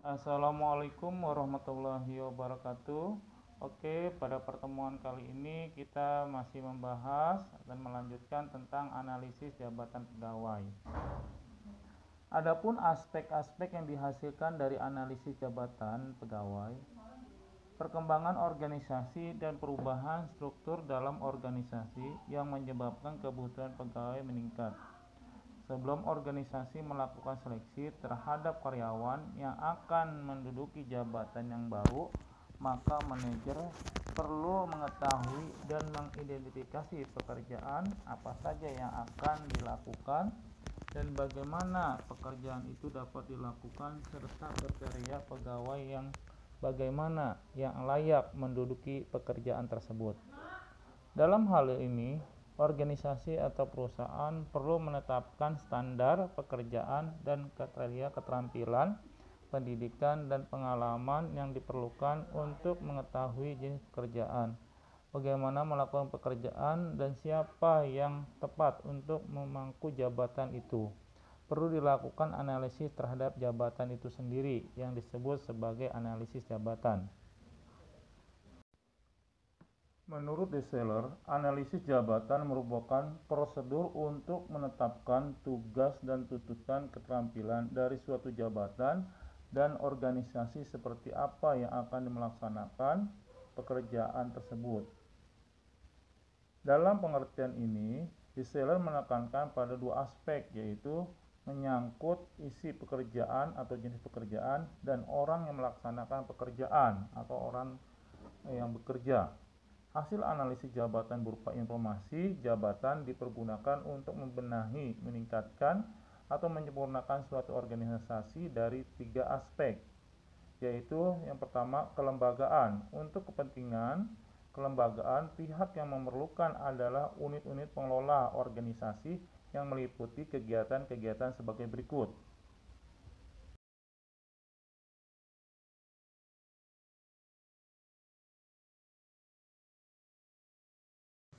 Assalamualaikum warahmatullahi wabarakatuh. Oke, pada pertemuan kali ini kita masih membahas dan melanjutkan tentang analisis jabatan pegawai. Adapun aspek-aspek yang dihasilkan dari analisis jabatan pegawai, perkembangan organisasi dan perubahan struktur dalam organisasi yang menyebabkan kebutuhan pegawai meningkat. Sebelum organisasi melakukan seleksi terhadap karyawan yang akan menduduki jabatan yang baru, maka manajer perlu mengetahui dan mengidentifikasi pekerjaan apa saja yang akan dilakukan dan bagaimana pekerjaan itu dapat dilakukan serta kriteria pegawai yang bagaimana yang layak menduduki pekerjaan tersebut. Dalam hal ini, organisasi atau perusahaan perlu menetapkan standar pekerjaan dan kriteria keterampilan, pendidikan, dan pengalaman yang diperlukan untuk mengetahui jenis pekerjaan, bagaimana melakukan pekerjaan, dan siapa yang tepat untuk memangku jabatan itu. Perlu dilakukan analisis terhadap jabatan itu sendiri yang disebut sebagai analisis jabatan. Menurut Desailly, analisis jabatan merupakan prosedur untuk menetapkan tugas dan tuntutan keterampilan dari suatu jabatan dan organisasi seperti apa yang akan melaksanakan pekerjaan tersebut. Dalam pengertian ini, Desailly menekankan pada dua aspek, yaitu menyangkut isi pekerjaan atau jenis pekerjaan dan orang yang melaksanakan pekerjaan atau orang yang bekerja. Hasil analisis jabatan berupa informasi jabatan dipergunakan untuk membenahi, meningkatkan, atau menyempurnakan suatu organisasi dari tiga aspek, yaitu yang pertama kelembagaan. Untuk kepentingan kelembagaan, pihak yang memerlukan adalah unit-unit pengelola organisasi yang meliputi kegiatan-kegiatan sebagai berikut.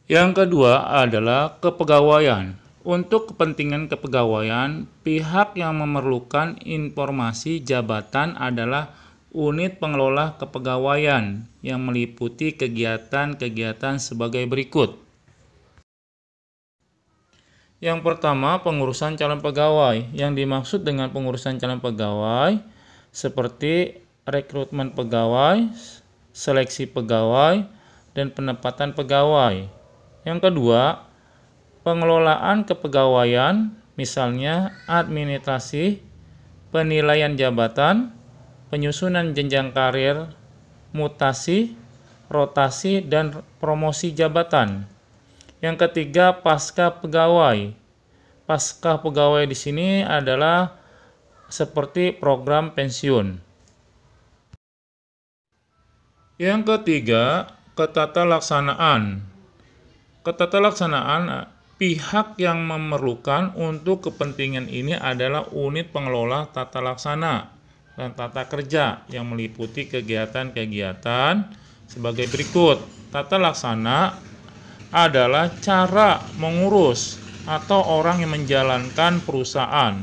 Yang kedua adalah kepegawaian. Untuk kepentingan kepegawaian, pihak yang memerlukan informasi jabatan adalah unit pengelola kepegawaian yang meliputi kegiatan-kegiatan sebagai berikut. Yang pertama, pengurusan calon pegawai. Yang dimaksud dengan pengurusan calon pegawai seperti rekrutmen pegawai, seleksi pegawai, dan penempatan pegawai. Yang kedua, pengelolaan kepegawaian, misalnya administrasi, penilaian jabatan, penyusunan jenjang karir, mutasi, rotasi, dan promosi jabatan. Yang ketiga, pasca pegawai. Pasca pegawai di sini adalah seperti program pensiun. Yang ketiga, ketatalaksanaan. Ketatalaksanaan pihak yang memerlukan untuk kepentingan ini adalah unit pengelola tata laksana dan tata kerja yang meliputi kegiatan-kegiatan sebagai berikut. Tata laksana adalah cara mengurus atau orang yang menjalankan perusahaan.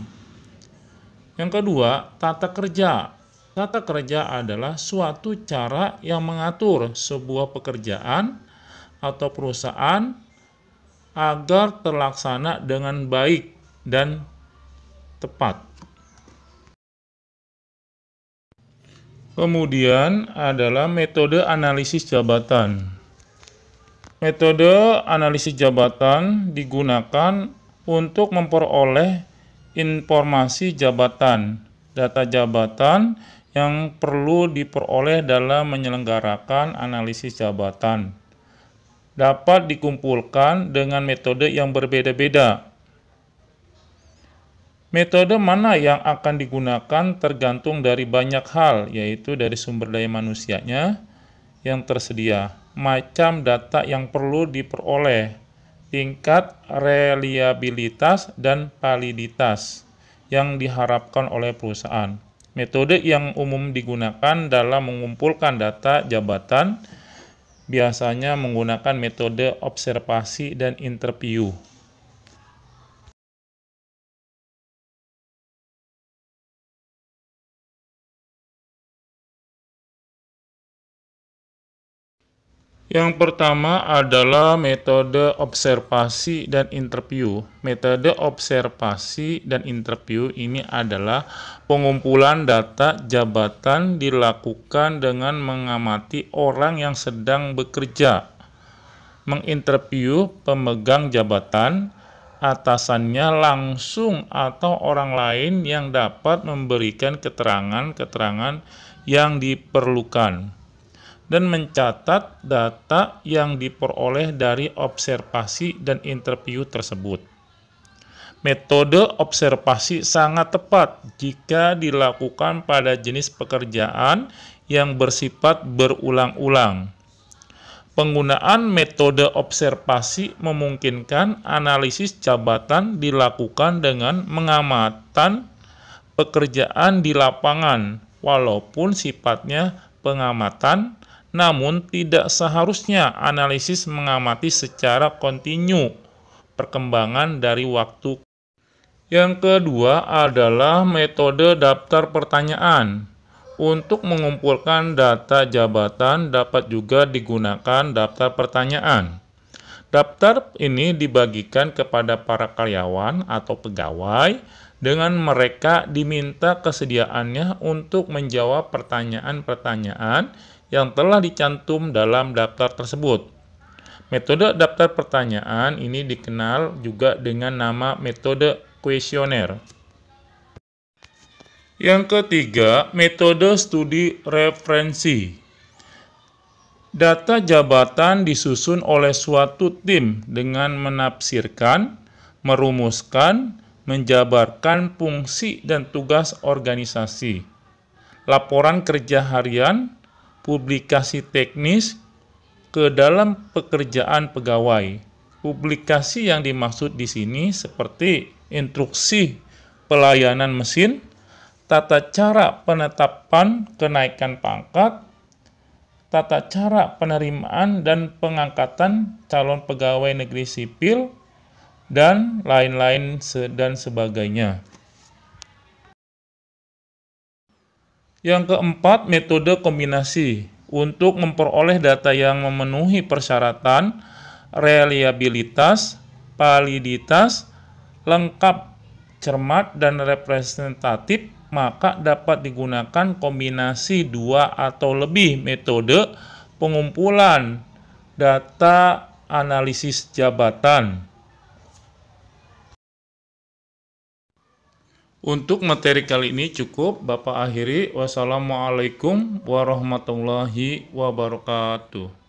Yang kedua, tata kerja. Tata kerja adalah suatu cara yang mengatur sebuah pekerjaan atau perusahaan agar terlaksana dengan baik dan tepat. Kemudian adalah metode analisis jabatan. Metode analisis jabatan digunakan untuk memperoleh informasi jabatan, data jabatan yang perlu diperoleh dalam menyelenggarakan analisis jabatan. Dapat dikumpulkan dengan metode yang berbeda-beda. Metode mana yang akan digunakan tergantung dari banyak hal, yaitu dari sumber daya manusianya yang tersedia, macam data yang perlu diperoleh, tingkat reliabilitas dan validitas yang diharapkan oleh perusahaan. Metode yang umum digunakan dalam mengumpulkan data jabatan biasanya menggunakan metode observasi dan interview. Yang pertama adalah metode observasi dan interview. Metode observasi dan interview ini adalah pengumpulan data jabatan dilakukan dengan mengamati orang yang sedang bekerja, menginterview pemegang jabatan, atasannya langsung atau orang lain yang dapat memberikan keterangan-keterangan yang diperlukan, dan mencatat data yang diperoleh dari observasi dan interview tersebut. Metode observasi sangat tepat jika dilakukan pada jenis pekerjaan yang bersifat berulang-ulang. Penggunaan metode observasi memungkinkan analisis jabatan dilakukan dengan mengamatan pekerjaan di lapangan, walaupun sifatnya pengamatan, namun tidak seharusnya analisis mengamati secara kontinu perkembangan dari waktu. Yang kedua adalah metode daftar pertanyaan. Untuk mengumpulkan data jabatan dapat juga digunakan daftar pertanyaan. Daftar ini dibagikan kepada para karyawan atau pegawai dengan mereka diminta kesediaannya untuk menjawab pertanyaan-pertanyaan yang telah dicantum dalam daftar tersebut. Metode daftar pertanyaan ini dikenal juga dengan nama metode kuesioner. Yang ketiga, metode studi referensi. Data jabatan disusun oleh suatu tim dengan menafsirkan, merumuskan, menjabarkan fungsi dan tugas organisasi, laporan kerja harian, publikasi teknis ke dalam pekerjaan pegawai. Publikasi yang dimaksud di sini seperti instruksi pelayanan mesin, tata cara penetapan kenaikan pangkat, tata cara penerimaan dan pengangkatan calon pegawai negeri sipil, dan lain-lain dan sebagainya. Yang keempat, metode kombinasi. Untuk memperoleh data yang memenuhi persyaratan reliabilitas, validitas, lengkap, cermat, dan representatif, maka dapat digunakan kombinasi 2 atau lebih metode pengumpulan data analisis jabatan. Untuk materi kali ini cukup, Bapak akhiri. Wassalamualaikum warahmatullahi wabarakatuh.